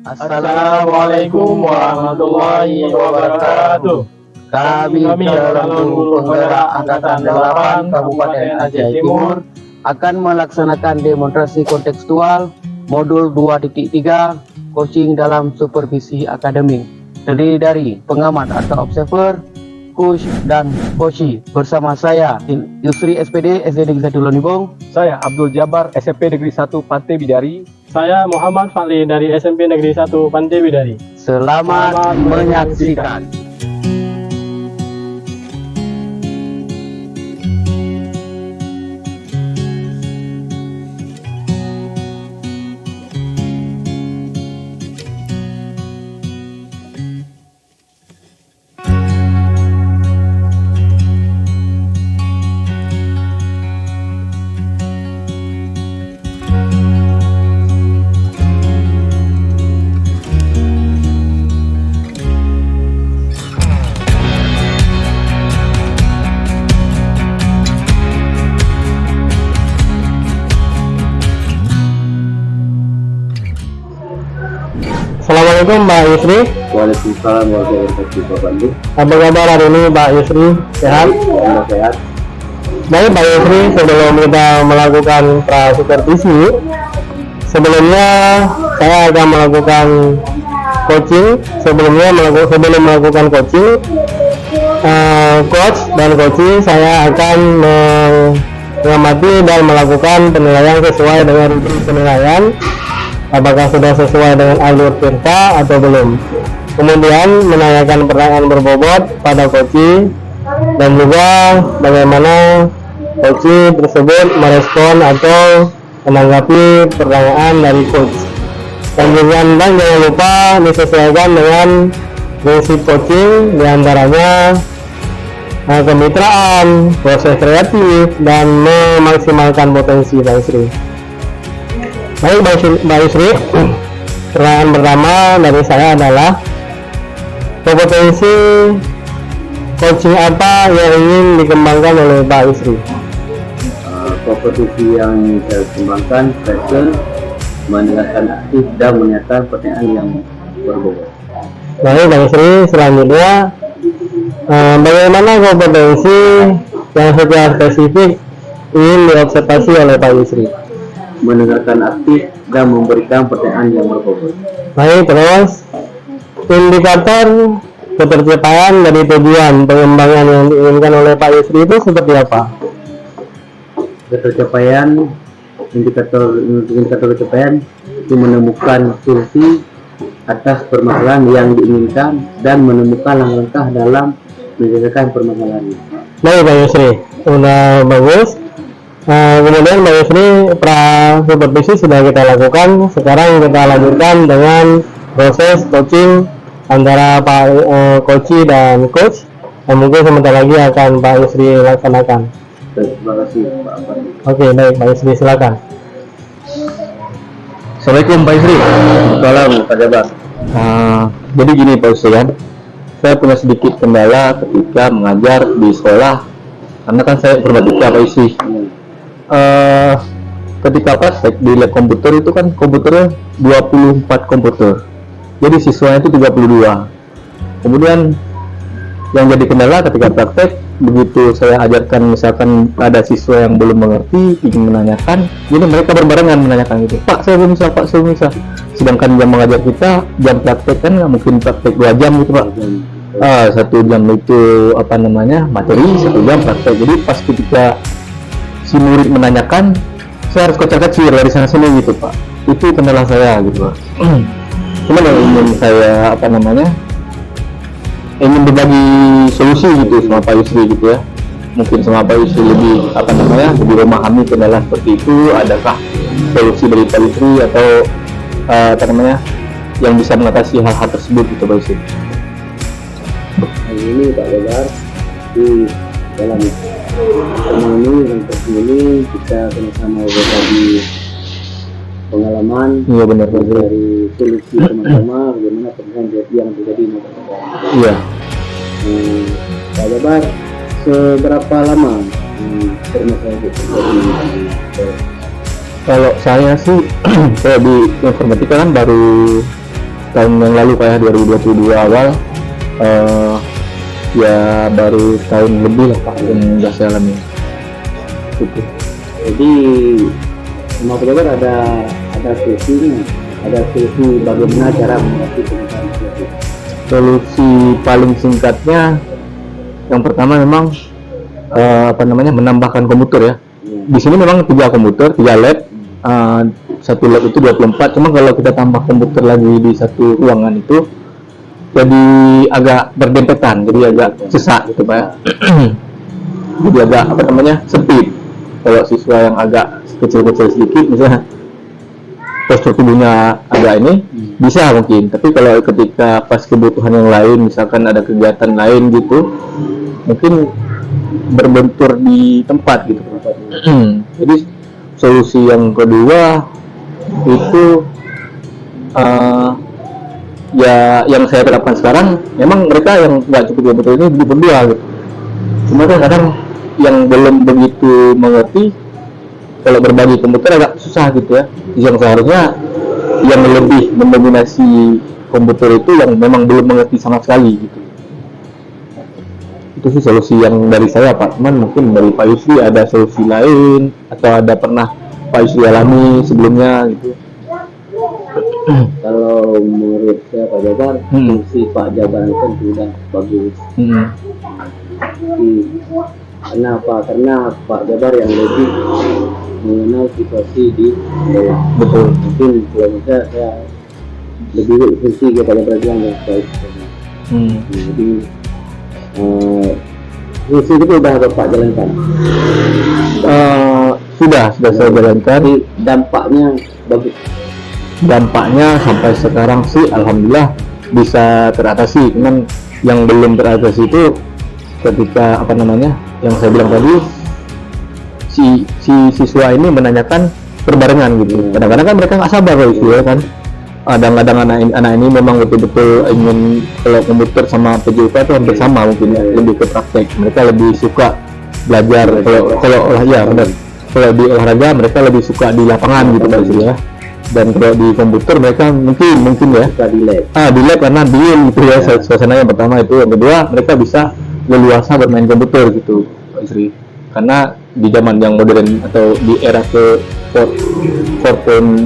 Assalamualaikum warahmatullahi wabarakatuh. Kami dalam Guru Penggerak Angkatan 8 Kabupaten Aceh Timur akan melaksanakan demonstrasi kontekstual modul 2.3 coaching dalam supervisi akademik, terdiri dari pengamat atau observer, coach dan coachee. Bersama saya Yusri SPD SD Negeri 1 Lonibong, saya Abdul Jabar SMP Negeri 1 Pantai Bidari, saya Muhammad Fadli dari SMP Negeri 1 Pantai Bidari. Selamat menyaksikan. Assalamualaikum Mbak Yusri. Waalaikumsalam warahmatullahi wabarakatuh. Apa kabar hari ini Mbak Yusri? Sehat? Alhamdulillah sehat. Baik Mbak Yusri, sebelum kita melakukan pra-supervisi, sebelumnya saya akan melakukan coaching. Sebelum melakukan coaching, coach dan coaching, saya akan mengamati dan melakukan penilaian sesuai dengan rutun penilaian. Apakah sudah sesuai dengan alur tirta atau belum. Kemudian menanyakan pertanyaan berbobot pada coachee dan juga bagaimana coachee tersebut merespon atau menanggapi pertanyaan dari coach. Dan jangan lupa disesuaikan dengan prinsip coaching, diantaranya kemitraan, proses kreatif, dan memaksimalkan potensi Mbak Yusri. Baik Mbak Yusri, pertanyaan pertama dari saya adalah kompetensi coaching apa yang ingin dikembangkan oleh Mbak Yusri? Kompetisi yang saya kembangkan, passion, mendengarkan aktif dan menanyakan pertanyaan yang berbobot. Baik Mbak Yusri, selanjutnya bagaimana kompetensi yang secara spesifik ingin diobservasi oleh Pak Yusri? Mendengarkan aktif dan memberikan pertanyaan yang berbobot. Baik, terus indikator ketercapaian dari tujuan pengembangan yang diinginkan oleh Pak Yusri itu seperti apa? Ketercapaian, indikator ketercapaian itu menemukan solusi atas permasalahan yang diinginkan dan menemukan langkah dalam menyelesaikan permasalahan. Baik Pak Yusri, sudah bagus. Kemudian Mbak Yusri, pra-supervisi sudah kita lakukan. Sekarang kita lanjutkan dengan proses coaching antara Pak coachee dan coach, yang mungkin sebentar lagi akan Pak Yusri laksanakan. Terima kasih Pak Abad. Oke, baik Pak Yusri, silakan. Assalamualaikum Pak Yusri. Salam Pak Jabar. Jadi gini Pak Yusri, kan saya punya sedikit kendala ketika mengajar di sekolah, karena kan saya informatika Pak Yusri. Ketika praktek di lab komputer itu kan komputernya 24 komputer, jadi siswanya itu 32. Kemudian yang jadi kendala ketika praktek, begitu saya ajarkan, misalkan ada siswa yang belum mengerti, ingin menanyakan, jadi mereka berbarengan menanyakan gitu, Pak saya belum bisa, Pak saya belum bisa. Sedangkan jam mengajar kita, jam praktek kan nggak mungkin praktek 2 jam gitu Pak. 1 jam itu materi, 1 jam praktek. Jadi pas ketika si murid menanyakan, saya harus kocar-kacir dari sana sini gitu Pak. Itu kendala saya gitu Pak. Cuman yang ingin saya ingin berbagi solusi gitu sama Pak Yusri gitu ya. Mungkin sama Pak Yusri lebih lebih memahami kendala seperti itu. Adakah solusi dari Pak Yusri atau yang bisa mengatasi hal-hal tersebut gitu Pak Yusri? Hari ini Pak Jabar di dalam ini kita sama-sama berbagi pengalaman. Iya benar dari solusi sama-sama bagaimana permasalahan yang terjadi di masyarakat. Iya. Pak Jabar, seberapa lama permasalahan itu terjadi? Kalau saya sih, saya di informatika kan baru tahun yang lalu kayak 2022 awal, ya baru tahun lebih lah Pak yang udah saya alami. Gitu. Jadi semua pejabat ada solusinya, ada solusi bagaimana cara mengatasi penyebaran itu. Solusi paling singkatnya, yang pertama memang menambahkan komputer ya. Di sini memang 3 komputer, 3 lab, satu lab itu 24. Cuma kalau kita tambah komputer lagi di satu ruangan itu, jadi agak berdempetan, jadi agak sesak gitu Pak. Jadi agak sempit. Kalau siswa yang agak kecil-kecil sedikit, misalnya postur tubuhnya agak ini, bisa mungkin. Tapi kalau ketika pas kebutuhan yang lain, misalkan ada kegiatan lain gitu, mungkin berbentur di tempat gitu. Jadi solusi yang kedua itu ya yang saya terapkan sekarang, memang mereka yang nggak cukup komputer ini berdua gitu. Cuma kadang yang belum begitu mengerti, kalau berbagi komputer agak susah gitu ya. Yang seharusnya yang lebih mendominasi komputer itu yang memang belum mengerti sama sekali gitu. Itu sih solusi yang dari saya Pak. Cuman mungkin dari Pak Yusri ada solusi lain, atau ada pernah Pak Yusri alami sebelumnya gitu. Kalau menurut saya Pak Jabar, fungsi Pak Jabar kan sudah bagus. Kenapa? Karena Pak Jabar yang lebih mengenal situasi di sekolah. Betul. Mungkin kalau saya lebih fungsi kepada perjuangan yang baik. Jadi fungsi itu sudah Bapak jalankan. Sudah saya jalankan. Jadi dampaknya bagus. Dampaknya sampai sekarang sih alhamdulillah bisa teratasi. Cuman yang belum teratasi itu ketika yang saya bilang tadi, si siswa ini menanyakan berbarengan gitu. Kadang-kadang kan mereka nggak sabar kalau itu ya kan. Kadang-kadang anak ini memang betul-betul ingin, kalau komputer sama PJK itu hampir sama mungkin ya, lebih ke praktek. Mereka lebih suka belajar. Kalau di olahraga mereka lebih suka di lapangan gitu Pak ya. Dan kalau di komputer mereka mungkin ya di lab. Di lab karena diem gitu ya, suasana yang pertama itu. Yang kedua, mereka bisa leluasa bermain komputer gitu Pak Isri. Karena di zaman yang modern atau di era ke 4.0,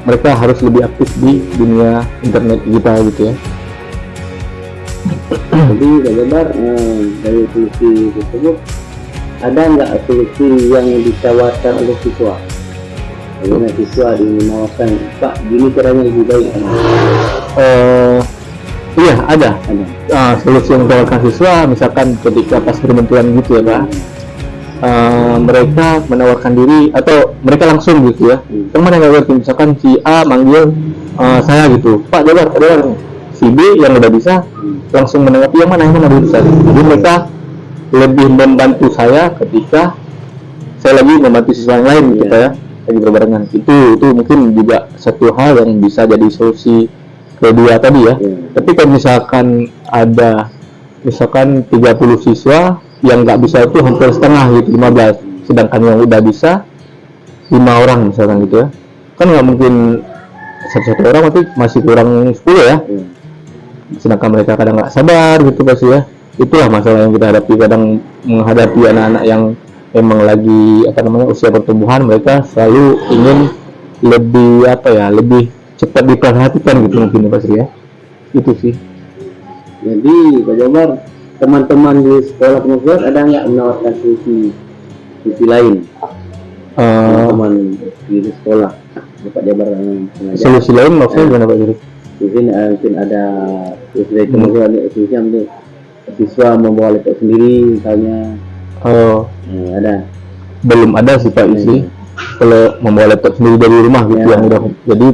mereka harus lebih aktif di dunia internet digital gitu ya. Jadi Pak Jabar, dari solusi tersebut ada nggak solusi yang ditawarkan oleh siswa? Bagaimana siswa menawarkan, Pak, gini caranya lebih baik? Iya ada. Solusi yang ditawarkan siswa, misalkan ketika pas perbenturan gitu ya Pak, mereka menawarkan diri atau mereka langsung gitu ya. Teman yang ngerti, misalkan si A manggil saya gitu, Pak Jabar, si B yang udah bisa langsung menanggapi yang mana bisa. Jadi mereka lebih membantu saya ketika saya lagi membantu siswa yang lain gitu ya, lagi berbarengan. Itu mungkin juga satu hal yang bisa jadi solusi kedua tadi ya. Tapi kalau misalkan ada 30 siswa yang nggak bisa itu hampir setengah gitu, 15, sedangkan yang udah bisa 5 orang misalkan gitu ya, kan nggak mungkin satu orang, berarti masih kurang 10 ya. Sedangkan mereka kadang nggak sabar gitu pasti ya. Itulah masalah yang kita hadapi, kadang menghadapi anak-anak yang memang lagi usia pertumbuhan, mereka selalu ingin lebih cepat diperhatikan gitu mungkin Pak Sri ya. Itu sih. Jadi Pak Jabar, teman-teman di sekolah pengajar ada nggak menawarkan solusi lain? Teman di sekolah Pak Jabar pengajar. Solusi lain maksudnya gimana Pak Sri? Mungkin ada solusi teman-teman untuk siswa membawa laptop sendiri misalnya. Ada. Belum ada sih Pak Isi. Kalau membawa laptop sendiri dari rumah gitu yang udah jadi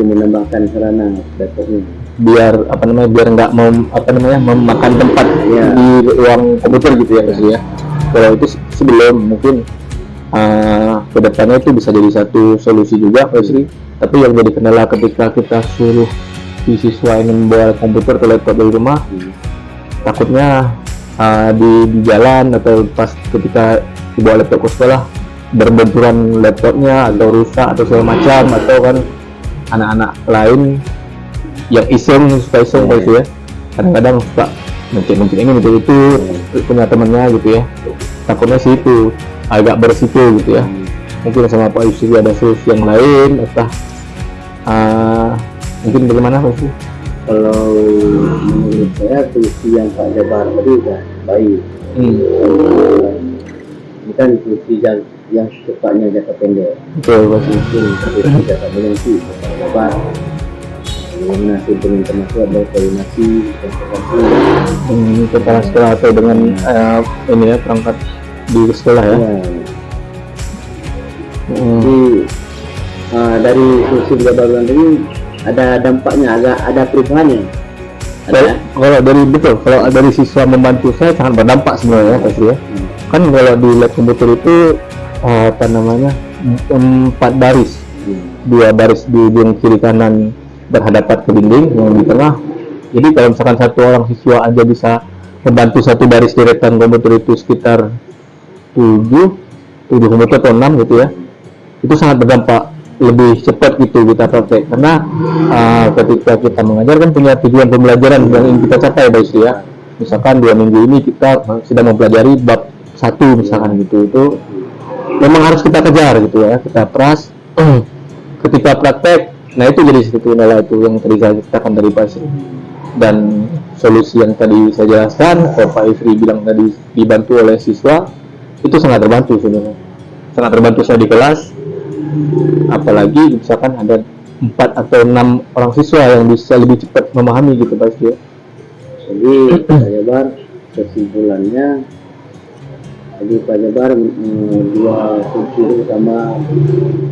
menambahkan sarana laptopnya biar nggak memakan tempat di ruang komputer gitu ya Pak Isi ya. Kalau itu sebelum mungkin kedepannya itu bisa jadi satu solusi juga Pak Isi. Tapi yang jadi kendala ketika kita suruh si siswa ini membawa komputer atau laptop dari rumah, takutnya di jalan atau pas ketika dibawa laptop ke sekolah berbenturan laptopnya atau rusak atau segala macam, atau kan anak-anak lain yang suka iseng gitu ya, kadang-kadang suka mencet ini mencet itu punya temennya gitu ya, takutnya sih itu agak berisiko gitu ya. Mungkin sama Pak Yusri ada solusi yang lain, entah mungkin bagaimana Pak Yusri? Kalau menurut saya solusi yang Pak Jabar tadi sudah baik. Ini kan solusi yang cepatnya jangka pendek. Betul Pak Yusri. Solusi jangka pendek itu Pak Jabar. Koordinasi dengan termasuk ada koordinasi kepala sekolah atau dengan ini ya, perangkat di sekolah ya. Jadi dari solusi baru ini ada dampaknya, ada perubahannya. Kalau dari siswa membantu saya sangat berdampak sebenarnya pasti ya. Kan kalau di lab komputer itu 4 baris, 2 baris di ujung kiri kanan berhadapan ke dinding, yang di tengah. Jadi kalau misalkan satu orang siswa aja bisa membantu satu baris deretan komputer itu sekitar 7 komputer atau 6 gitu ya, itu sangat berdampak lebih cepat gitu kita praktek. Karena ketika kita mengajar kan punya tujuan pembelajaran yang ingin kita capai guys ya. Misalkan 2 minggu ini kita sedang mempelajari bab 1 misalkan gitu, itu memang harus kita kejar gitu ya, kita peras. Ketika praktek, nah itu jadi seperti inilah itu yang tadi saya ceritakan dari Pak Yusri. Dan solusi yang tadi saya jelaskan, kalau Pak Yusri bilang tadi dibantu oleh siswa, itu sangat terbantu sebenarnya, sangat terbantu saya di kelas. Apalagi misalkan ada 4 atau 6 orang siswa yang bisa lebih cepat memahami gitu Pak Yusri. Jadi Pak Jabar, kesimpulannya, jadi Pak Jabar 2 kunci utama,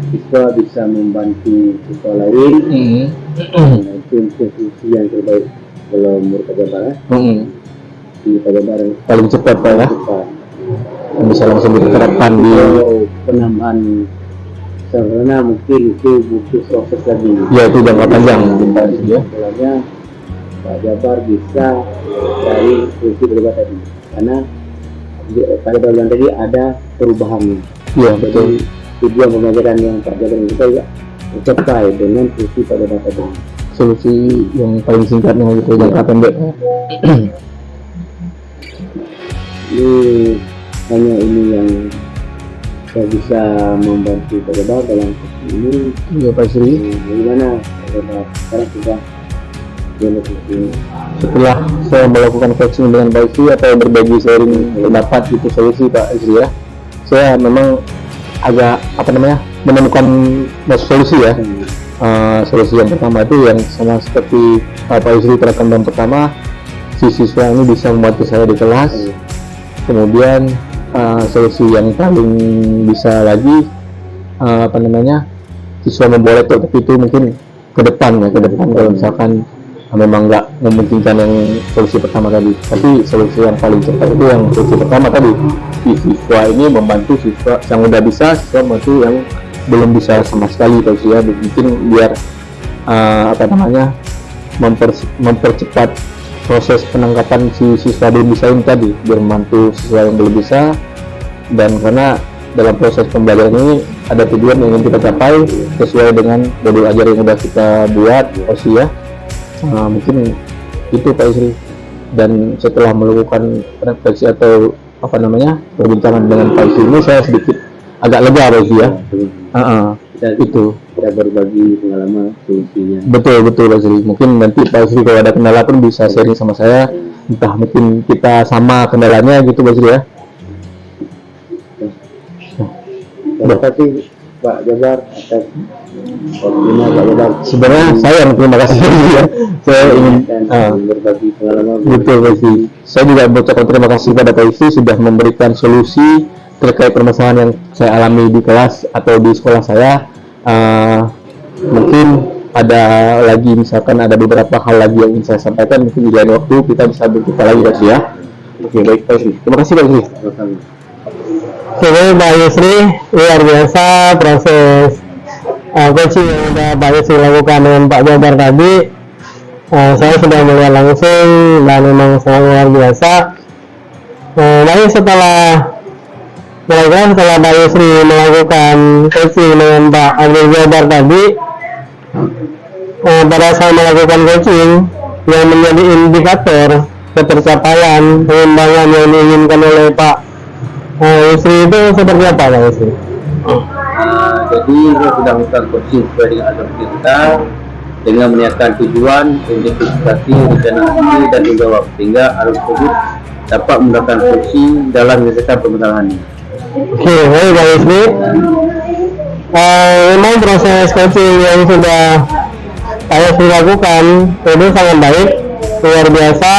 siswa bisa membantu siswa lain. Nah, itu solusi yang terbaik kalau menurut Pak Jabar ya. Di Pak Jabar Paling cepat Pak ya, yang bisa langsung diterapkan di penambahan sarana mungkin itu butuh proses lagi. ya, itu jangka panjang Pak Yusri ya. Sebenarnya Pak Jabar bisa dari solusi berubah tadi, karena pada bagian tadi ada perubahan. Iya betul. Jadi tujuan pembelajaran yang Pak Jabar kita juga tercapai dengan solusi Pak Jabar tadi. Solusi yang paling singkatnya gitu, jangka pendek. Ini hanya ini yang saya bisa membantu Pak Jabar dalam ini. Iya Pak Yusri. Bagaimana Pak Jabar sekarang sudah Setelah saya melakukan coaching dengan Pak Yusri atau berbagi sharing pendapat gitu solusi Pak Yusri ya, saya memang agak menemukan solusi ya. Solusi yang pertama itu yang sama seperti Pak Yusri terapkan yang pertama, si siswa ini bisa membantu saya di kelas. Kemudian solusi yang paling bisa lagi siswa membawa laptop, tapi itu mungkin ke depan kalau misalkan memang nggak memungkinkan yang solusi pertama tadi. Tapi solusi yang paling cepat itu yang solusi pertama tadi, si siswa ini membantu siswa yang udah bisa, siswa membantu yang belum bisa sama sekali Pak Yusri ya. Mungkin biar mempercepat proses penangkapan si siswa belum bisa ini tadi, biar membantu siswa yang belum bisa. Dan karena dalam proses pembelajaran ini ada tujuan yang ingin kita capai sesuai dengan modul ajar yang sudah kita buat Pak Yusri ya. Mungkin itu Pak Yusri. Dan setelah melakukan refleksi atau perbincangan dengan Pak Yusri ini, saya sedikit agak lega Pak Yusri ya. Itu kita berbagi pengalaman solusinya. betul Pak Yusri. Mungkin nanti Pak Yusri kalau ada kendala pun bisa sharing sama saya, entah mungkin kita sama kendalanya gitu Pak Yusri ya. Terima kasih Pak Jabar atas waktunya Pak Jabar. Sebenarnya saya yang terima kasih ya. Saya ingin berbagi pengalaman. betul Pak Yusri. Saya juga mengucapkan terima kasih kepada Pak Yusri sudah memberikan solusi terkait permasalahan yang saya alami di kelas atau di sekolah saya. Mungkin ada lagi, misalkan ada beberapa hal lagi yang ingin saya sampaikan, mungkin di lain waktu kita bisa berjumpa lagi Pak Yusri ya. Oke, baik Pak Yusri. Terima kasih Pak Yusri. Jadi Pak Yusri, luar biasa proses coaching yang sudah Pak Yusri lakukan dengan Pak Jabar tadi. Saya sudah melihat langsung dan memang sangat luar biasa. Lalu setelah Mereka setelah Pak Yusri melakukan coaching dengan Pak Abdul Jabbar tadi, pada saat melakukan coaching yang menjadi indikator ketercapaian pengembangan yang diinginkan oleh Pak Yusri itu seperti apa Pak Yusri? Jadi saya sudah melakukan coaching sesuai dengan alur kita dengan meniatkan tujuan, identifikasi, rencana aksi dan menjawab sehingga alur tersebut dapat mendapatkan fungsi dalam menyelesaikan permasalahannya. Oke, baik Pak Yusri. Memang proses coaching yang sudah saya lakukan itu sangat baik, luar biasa,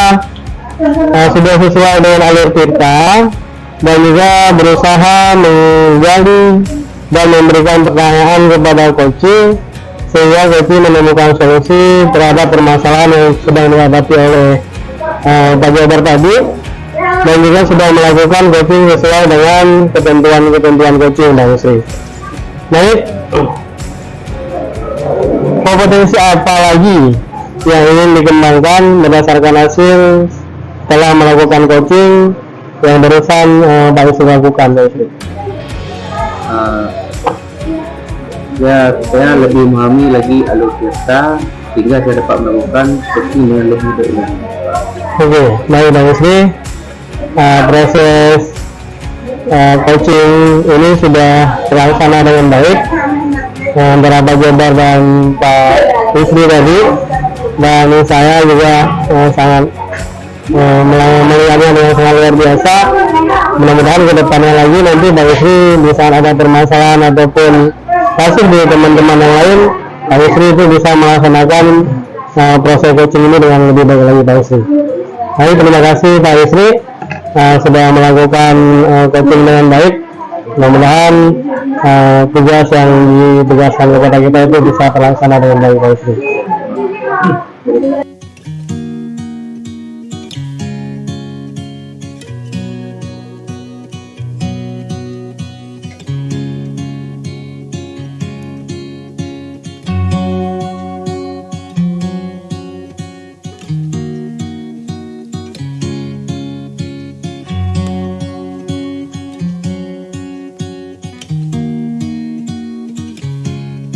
sudah sesuai dengan alur kita dan juga berusaha menggali dan memberikan pertanyaan kepada coaching sehingga coaching menemukan solusi terhadap permasalahan yang sedang dihadapi oleh Pak Jabbar tadi, dan juga sudah melakukan coaching sesuai dengan ketentuan coaching Pak Yusri. Baik, kompetensi apa lagi yang ingin dikembangkan berdasarkan hasil setelah melakukan coaching yang barusan Pak Yusri lakukan Pak Yusri? Ya, saya lebih memahami lagi alur kita sehingga saya dapat melakukan coaching dengan lebih baik lagi. Oke, baik Pak Yusri. Proses coaching ini sudah terlaksana dengan baik antara Pak Jabbar dan Pak Yusri tadi, dan saya juga sangat melihatnya dengan sangat luar biasa. Mudah-mudahan ke depannya lagi nanti Pak Yusri bisa ada permasalahan ataupun kasus di teman-teman yang lain, Pak Yusri itu bisa melaksanakan proses coaching ini dengan lebih baik lagi Pak Yusri. Baik, terima kasih Pak Yusri sudah melakukan coaching dengan baik. Mudah-mudahan tugas yang ditugaskan kepada kita itu bisa terlaksana dengan baik Pak Yusri.